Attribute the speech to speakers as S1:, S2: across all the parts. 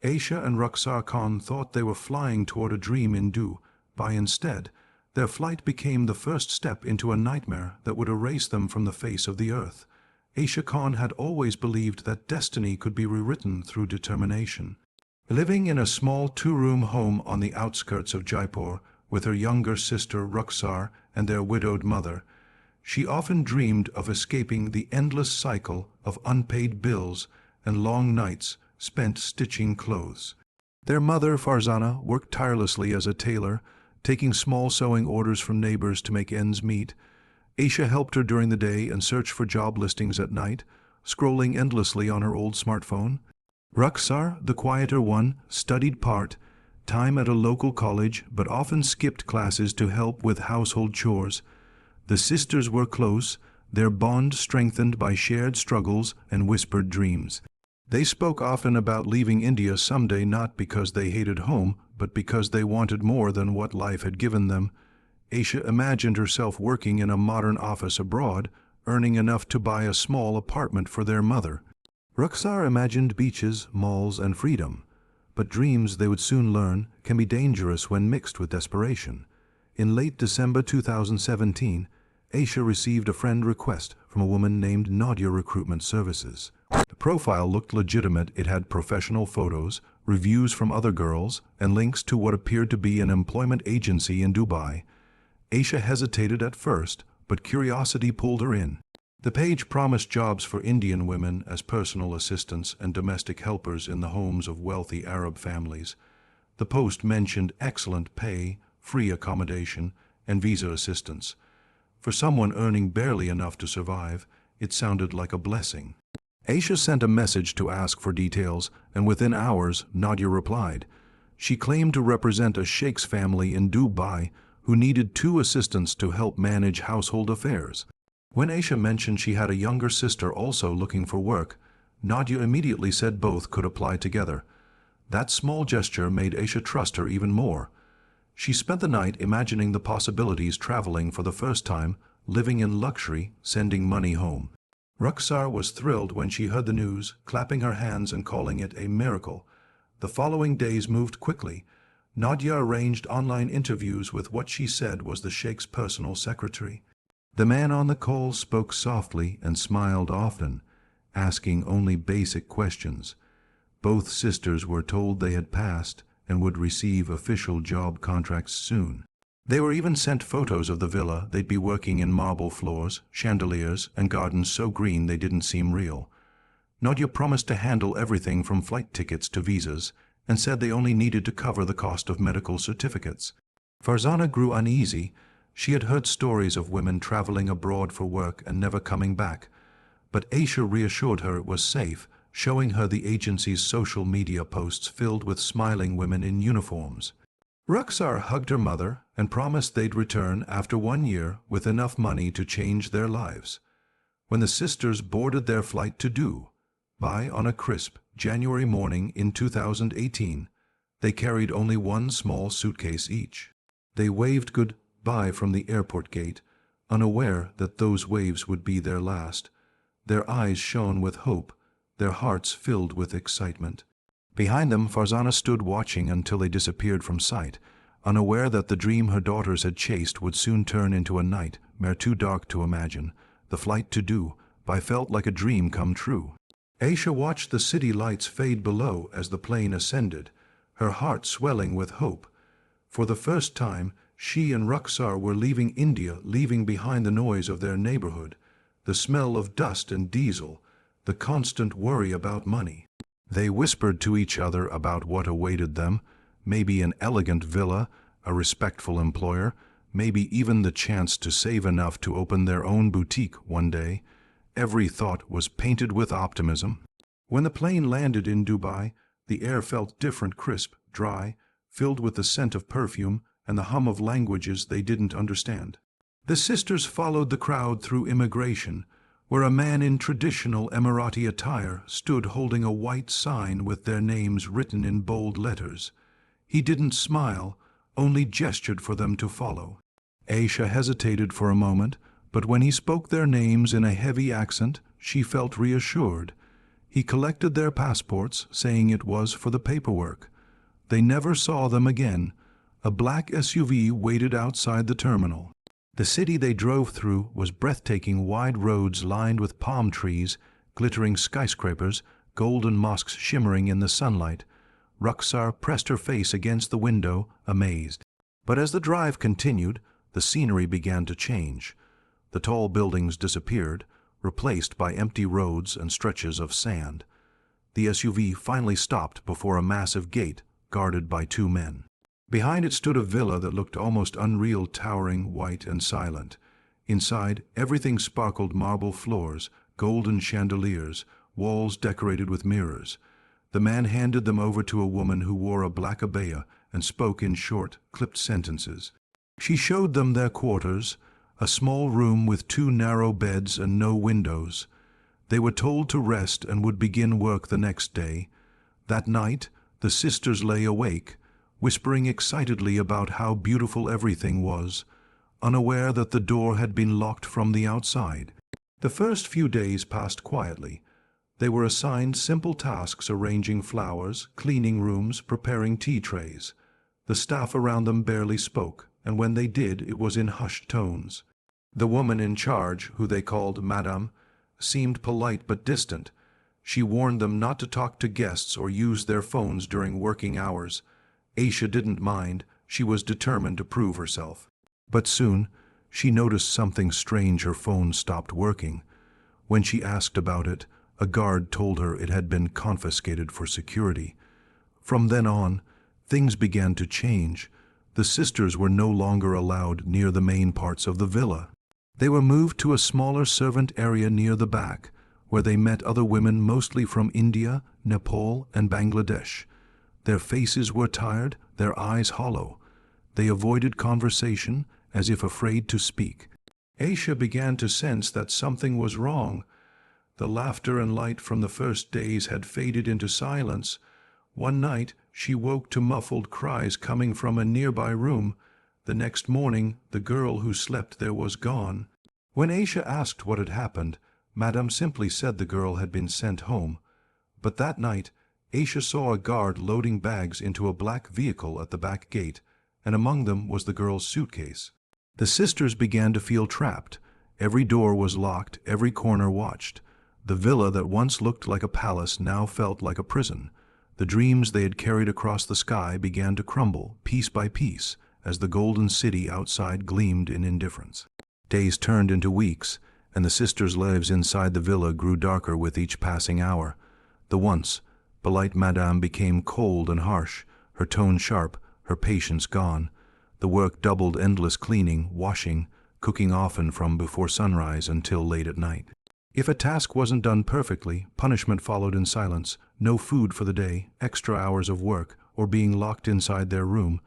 S1: Aisha and Rukhsar Khan thought they were flying toward a dream in Dubai. Instead, their flight became the first step into a nightmare that would erase them from the face of the earth. Aisha Khan had always believed that destiny could be rewritten through determination. Living in a small two-room home on the outskirts of Jaipur with her younger sister Rukhsar and their widowed mother, she often dreamed of escaping the endless cycle of unpaid bills and long nights spent stitching clothes. Their mother, Farzana, worked tirelessly as a tailor, taking small sewing orders from neighbors to make ends meet. Aisha helped her during the day and searched for job listings at night, scrolling endlessly on her old smartphone. Rukhsar, the quieter one, studied part-time at a local college but often skipped classes to help with household chores. The sisters were close, their bond strengthened by shared struggles and whispered dreams. They spoke often about leaving India someday, not because they hated home, but because they wanted more than what life had given them. Aisha imagined herself working in a modern office abroad, earning enough to buy a small apartment for their mother. Rukhsar imagined beaches, malls, and freedom. But dreams, they would soon learn, can be dangerous when mixed with desperation. In late December 2017, Aisha received a friend request from a woman named Nadia Recruitment Services. The profile looked legitimate. It had professional photos, reviews from other girls, and links to what appeared to be an employment agency in Dubai. Aisha hesitated at first, but curiosity pulled her in. The page promised jobs for Indian women as personal assistants and domestic helpers in the homes of wealthy Arab families. The post mentioned excellent pay, free accommodation, and visa assistance. For someone earning barely enough to survive, it sounded like a blessing. Aisha sent a message to ask for details, and within hours, Nadia replied. She claimed to represent a Sheikh's family in Dubai who needed 2 assistants to help manage household affairs. When Aisha mentioned she had a younger sister also looking for work, Nadia immediately said both could apply together. That small gesture made Aisha trust her even more. She spent the night imagining the possibilities, traveling for the first time, living in luxury, sending money home. Rukhsar was thrilled when she heard the news, clapping her hands and calling it a miracle. The following days moved quickly. Nadia arranged online interviews with what she said was the Sheikh's personal secretary. The man on the call spoke softly and smiled often, asking only basic questions. Both sisters were told they had passed and would receive official job contracts soon. They were even sent photos of the villa they'd be working in: marble floors, chandeliers, and gardens so green they didn't seem real. Nadia promised to handle everything from flight tickets to visas, and said they only needed to cover the cost of medical certificates. Farzana grew uneasy. She had heard stories of women traveling abroad for work and never coming back. But Aisha reassured her it was safe, showing her the agency's social media posts filled with smiling women in uniforms. Rukhsar hugged her mother and promised they'd return after 1 year with enough money to change their lives. When the sisters boarded their flight to Dubai on a crisp January morning in 2018, they carried only 1 small suitcase each. They waved goodbye from the airport gate, unaware that those waves would be their last. Their eyes shone with hope, their hearts filled with excitement. Behind them, Farzana stood watching until they disappeared from sight, unaware that the dream her daughters had chased would soon turn into a nightmare too dark to imagine. The flight to Dubai felt like a dream come true. Aisha watched the city lights fade below as the plane ascended, her heart swelling with hope. For the first time, she and Rukhsar were leaving India, leaving behind the noise of their neighborhood, the smell of dust and diesel, the constant worry about money. They whispered to each other about what awaited them, maybe an elegant villa, a respectful employer, maybe even the chance to save enough to open their own boutique one day. Every thought was painted with optimism. When the plane landed in Dubai, the air felt different, crisp, dry, filled with the scent of perfume and the hum of languages they didn't understand. The sisters followed the crowd through immigration, where a man in traditional Emirati attire stood holding a white sign with their names written in bold letters. He didn't smile, only gestured for them to follow. Aisha hesitated for a moment, but when he spoke their names in a heavy accent, she felt reassured. He collected their passports, saying it was for the paperwork. They never saw them again. A black SUV waited outside the terminal. The city they drove through was breathtaking, wide roads lined with palm trees, glittering skyscrapers, golden mosques shimmering in the sunlight. Rukhsar pressed her face against the window, amazed. But as the drive continued, the scenery began to change. The tall buildings disappeared, replaced by empty roads and stretches of sand. The SUV finally stopped before a massive gate guarded by 2 men. Behind it stood a villa that looked almost unreal, towering, white and silent. Inside, everything sparkled: marble floors, golden chandeliers, walls decorated with mirrors. The man handed them over to a woman who wore a black abaya and spoke in short, clipped sentences. She showed them their quarters, a small room with 2 narrow beds and no windows. They were told to rest and would begin work the next day. That night, the sisters lay awake, whispering excitedly about how beautiful everything was, unaware that the door had been locked from the outside. The first few days passed quietly. They were assigned simple tasks: arranging flowers, cleaning rooms, preparing tea trays. The staff around them barely spoke, and when they did, it was in hushed tones. The woman in charge, who they called Madame, seemed polite but distant. She warned them not to talk to guests or use their phones during working hours. Aisha didn't mind. She was determined to prove herself. But soon, she noticed something strange. Her phone stopped working. When she asked about it, a guard told her it had been confiscated for security. From then on, things began to change. The sisters were no longer allowed near the main parts of the villa. They were moved to a smaller servant area near the back, where they met other women, mostly from India, Nepal, and Bangladesh. Their faces were tired, their eyes hollow. They avoided conversation, as if afraid to speak. Aisha began to sense that something was wrong. The laughter and light from the first days had faded into silence. One night, she woke to muffled cries coming from a nearby room. The next morning, the girl who slept there was gone. When Aisha asked what had happened, Madame simply said the girl had been sent home. But that night, Aisha saw a guard loading bags into a black vehicle at the back gate, and among them was the girl's suitcase. The sisters began to feel trapped. Every door was locked, every corner watched. The villa that once looked like a palace now felt like a prison. The dreams they had carried across the sky began to crumble, piece by piece, as the golden city outside gleamed in indifference. Days turned into weeks, and the sisters' lives inside the villa grew darker with each passing hour. The once polite Madame became cold and harsh, her tone sharp, her patience gone. The work doubled: endless cleaning, washing, cooking, often from before sunrise until late at night. If a task wasn't done perfectly, punishment followed in silence: no food for the day, extra hours of work, or being locked inside their room.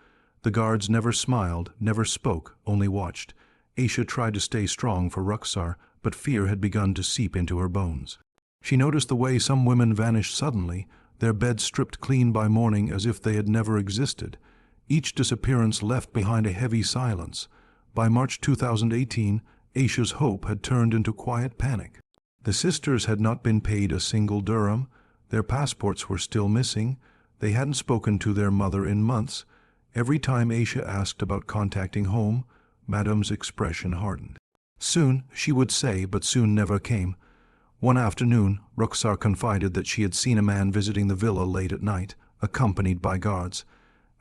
S1: The guards never smiled, never spoke, only watched. Aisha tried to stay strong for Rukhsar, but fear had begun to seep into her bones. She noticed the way some women vanished suddenly, their beds stripped clean by morning as if they had never existed. Each disappearance left behind a heavy silence. By March 2018, Aisha's hope had turned into quiet panic. The sisters had not been paid a single dirham. Their passports were still missing. They hadn't spoken to their mother in months. Every time Aisha asked about contacting home, Madame's expression hardened. Soon, she would say, but soon never came. One afternoon, Rukhsar confided that she had seen a man visiting the villa late at night, accompanied by guards.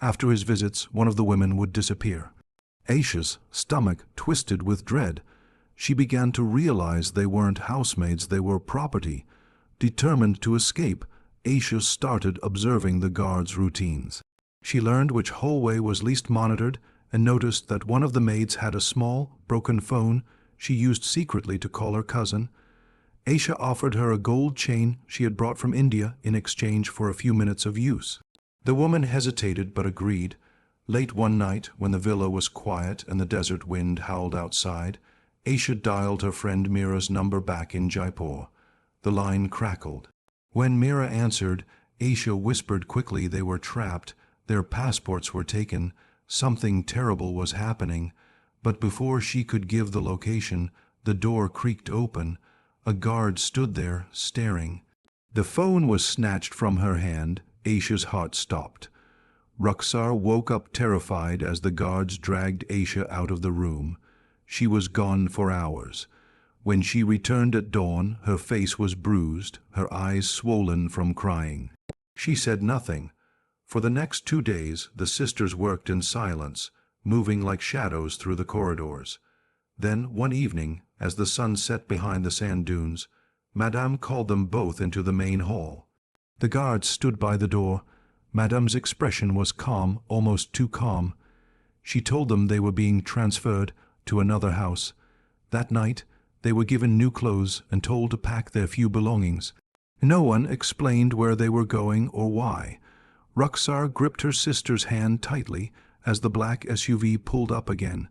S1: After his visits, one of the women would disappear. Aisha's stomach twisted with dread. She began to realize they weren't housemaids, they were property. Determined to escape, Aisha started observing the guards' routines. She learned which hallway was least monitored and noticed that one of the maids had a small, broken phone she used secretly to call her cousin. Aisha offered her a gold chain she had brought from India in exchange for a few minutes of use. The woman hesitated but agreed. Late one night, when the villa was quiet and the desert wind howled outside, Aisha dialed her friend Mira's number back in Jaipur. The line crackled. When Mira answered, Aisha whispered quickly they were trapped, their passports were taken, something terrible was happening. But before she could give the location, the door creaked open. A guard stood there, staring. The phone was snatched from her hand. Aisha's heart stopped. Rukhsar woke up terrified as the guards dragged Aisha out of the room. She was gone for hours. When she returned at dawn, her face was bruised, her eyes swollen from crying. She said nothing. For the next 2 days, the sisters worked in silence, moving like shadows through the corridors. Then, one evening, as the sun set behind the sand dunes, Madame called them both into the main hall. The guards stood by the door. Madame's expression was calm, almost too calm. She told them they were being transferred to another house. That night, they were given new clothes and told to pack their few belongings. No one explained where they were going or why. Rukhsar gripped her sister's hand tightly as the black SUV pulled up again.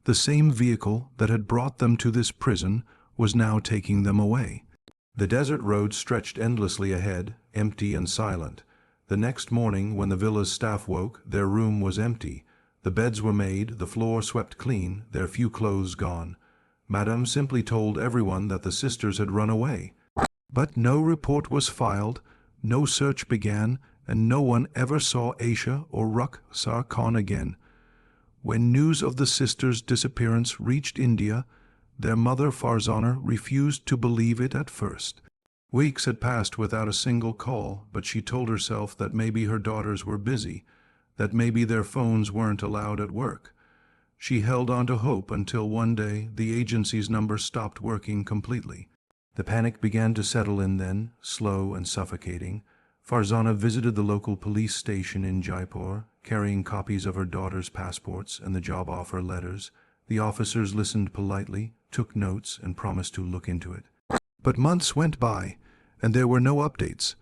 S1: The same vehicle that had brought them to this prison was now taking them away. The desert road stretched endlessly ahead, empty and silent. The next morning, when the villa's staff woke, their room was empty. The beds were made, the floor swept clean, their few clothes gone. Madame simply told everyone that the sisters had run away. But no report was filed, no search began, and no one ever saw Aisha or Rukhsar Khan again. When news of the sisters' disappearance reached India, their mother Farzana refused to believe it at first. Weeks had passed without a single call, but she told herself that maybe her daughters were busy, that maybe their phones weren't allowed at work. She held on to hope until one day the agency's number stopped working completely. The panic began to settle in then, slow and suffocating. Farzana visited the local police station in Jaipur, carrying copies of her daughter's passports and the job offer letters. The officers listened politely, took notes, and promised to look into it. But months went by, and there were no updates.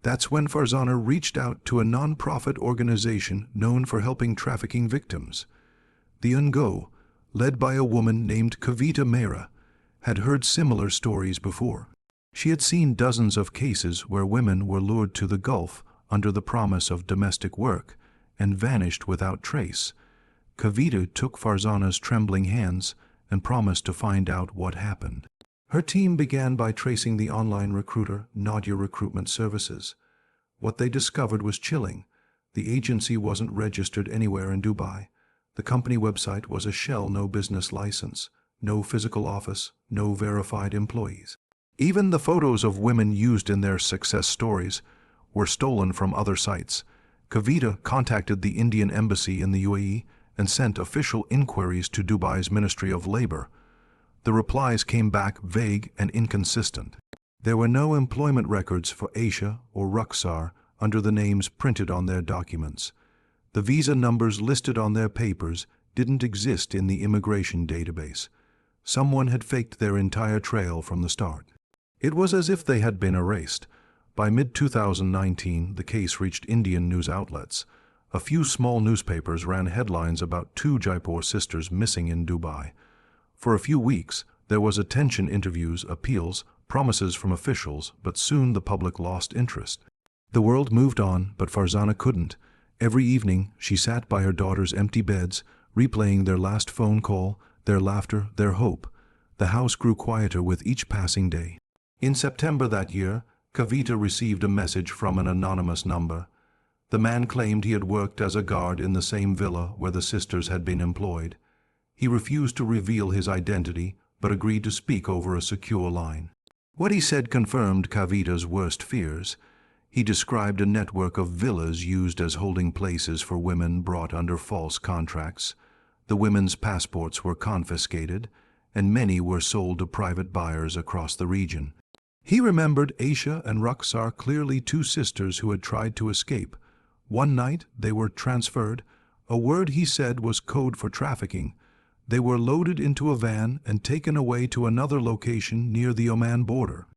S1: That's when Farzana reached out to a non-profit organization known for helping trafficking victims. The UNGO, led by a woman named Kavita Mehra, had heard similar stories before. She had seen dozens of cases where women were lured to the Gulf under the promise of domestic work and vanished without trace. Kavita took Farzana's trembling hands and promised to find out what happened. Her team began by tracing the online recruiter, Nadia Recruitment Services. What they discovered was chilling. The agency wasn't registered anywhere in Dubai. The company website was a shell, no business license, no physical office, no verified employees. Even the photos of women used in their success stories were stolen from other sites. Kavita contacted the Indian embassy in the UAE and sent official inquiries to Dubai's Ministry of Labor. The replies came back vague and inconsistent. There were no employment records for Aisha or Rukhsar under the names printed on their documents. The visa numbers listed on their papers didn't exist in the immigration database. Someone had faked their entire trail from the start. It was as if they had been erased. By mid-2019, the case reached Indian news outlets. A few small newspapers ran headlines about 2 Jaipur sisters missing in Dubai. For a few weeks, there was attention, interviews, appeals, promises from officials, but soon the public lost interest. The world moved on, but Farzana couldn't. Every evening, she sat by her daughter's empty beds, replaying their last phone call, their laughter, their hope. The house grew quieter with each passing day. In September that year, Kavita received a message from an anonymous number. The man claimed he had worked as a guard in the same villa where the sisters had been employed. He refused to reveal his identity, but agreed to speak over a secure line. What he said confirmed Kavita's worst fears. He described a network of villas used as holding places for women brought under false contracts. The women's passports were confiscated, and many were sold to private buyers across the region. He remembered Aisha and Rukhsar clearly, 2 sisters who had tried to escape. One night they were transferred. A word he said was code for trafficking. They were loaded into a van and taken away to another location near the Oman border.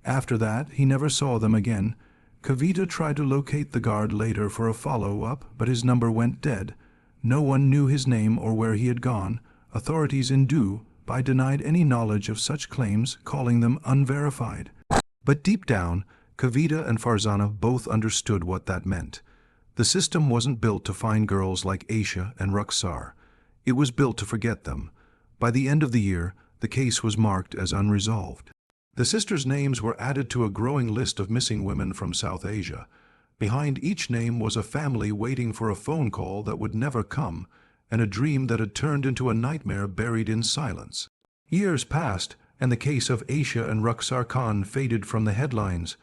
S1: After that, he never saw them again. Kavita tried to locate the guard later for a follow-up, but his number went dead. No one knew his name or where he had gone. Authorities in Dubai denied any knowledge of such claims, calling them unverified. But deep down, Kavita and Farzana both understood what that meant. The system wasn't built to find girls like Aisha and Rukhsar. It was built to forget them. By the end of the year, the case was marked as unresolved. The sisters' names were added to a growing list of missing women from South Asia. Behind each name was a family waiting for a phone call that would never come, and a dream that had turned into a nightmare buried in silence. Years passed, and the case of Aisha and Rukhsar Khan faded from the headlines.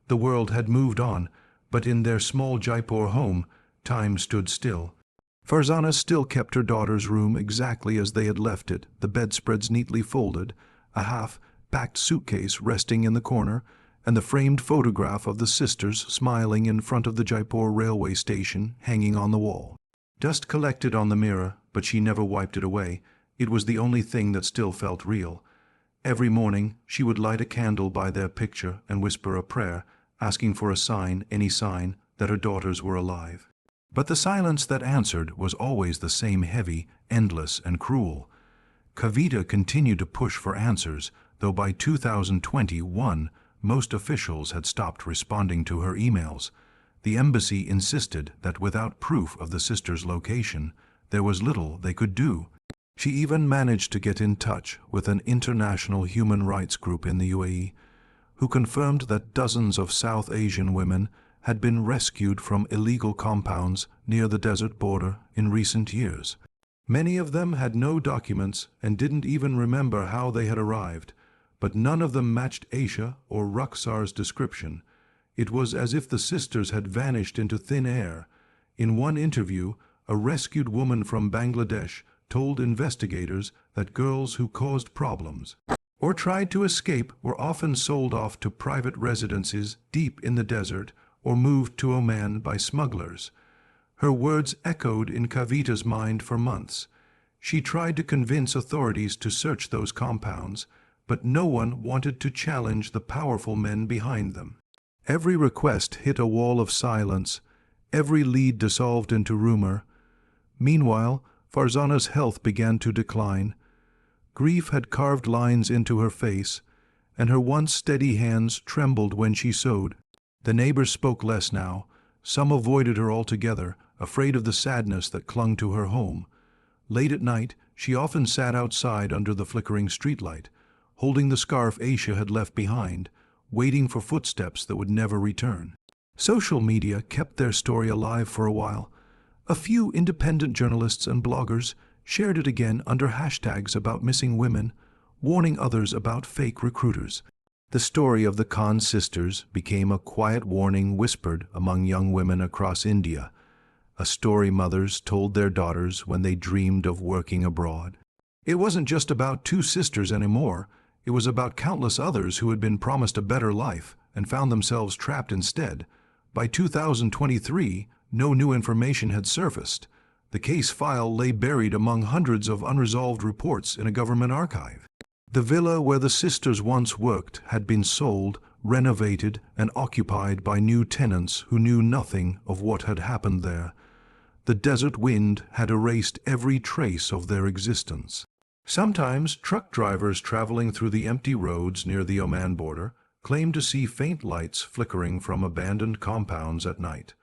S1: The world had moved on, but in their small Jaipur home, time stood still. Farzana still kept her daughter's room exactly as they had left it, the bedspreads neatly folded, a half-packed suitcase resting in the corner, and the framed photograph of the sisters smiling in front of the Jaipur railway station hanging on the wall. Dust collected on the mirror, but she never wiped it away. It was the only thing that still felt real. Every morning she would light a candle by their picture and whisper a prayer, asking for a sign, any sign, that her daughters were alive. But the silence that answered was always the same, heavy, endless, and cruel. Kavita continued to push for answers, though by 2021 most officials had stopped responding to her emails. The embassy insisted that without proof of the sisters' location, there was little they could do. She even managed to get in touch with an international human rights group in the UAE, who confirmed that dozens of South Asian women had been rescued from illegal compounds near the desert border in recent years. Many of them had no documents and didn't even remember how they had arrived, but none of them matched Aisha or Rukhsar's description. It was as if the sisters had vanished into thin air. In one interview, a rescued woman from Bangladesh told investigators that girls who caused problems or tried to escape were often sold off to private residences deep in the desert or moved to Oman by smugglers. Her words echoed in Kavita's mind for months. She tried to convince authorities to search those compounds, but no one wanted to challenge the powerful men behind them. Every request hit a wall of silence, every lead dissolved into rumor. Meanwhile, Farzana's health began to decline. Grief had carved lines into her face, and her once steady hands trembled when she sewed. The neighbors spoke less now. Some avoided her altogether, afraid of the sadness that clung to her home. Late at night, she often sat outside under the flickering streetlight, holding the scarf Aisha had left behind, waiting for footsteps that would never return. Social media kept their story alive for a while. A few independent journalists and bloggers shared it again under hashtags about missing women, warning others about fake recruiters. The story of the Khan sisters became a quiet warning whispered among young women across India, a story mothers told their daughters when they dreamed of working abroad. It wasn't just about two sisters anymore. It was about countless others who had been promised a better life and found themselves trapped instead. By 2023, no new information had surfaced. The case file lay buried among hundreds of unresolved reports in a government archive. The villa where the sisters once worked had been sold, renovated, and occupied by new tenants who knew nothing of what had happened there. The desert wind had erased every trace of their existence. Sometimes truck drivers traveling through the empty roads near the Oman border claimed to see faint lights flickering from abandoned compounds at night.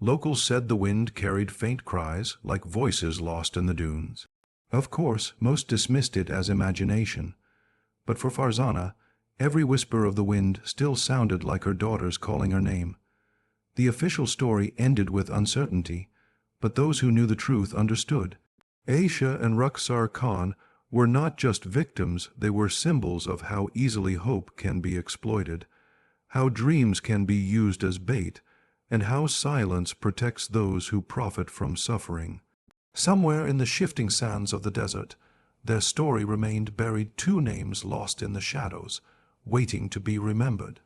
S1: Locals said the wind carried faint cries like voices lost in the dunes. Of course, most dismissed it as imagination, but for Farzana, every whisper of the wind still sounded like her daughters calling her name. The official story ended with uncertainty, but those who knew the truth understood. Aisha and Rukhsar Khan were not just victims, they were symbols of how easily hope can be exploited, how dreams can be used as bait, and how silence protects those who profit from suffering. Somewhere in the shifting sands of the desert, their story remained buried, two names lost in the shadows, waiting to be remembered.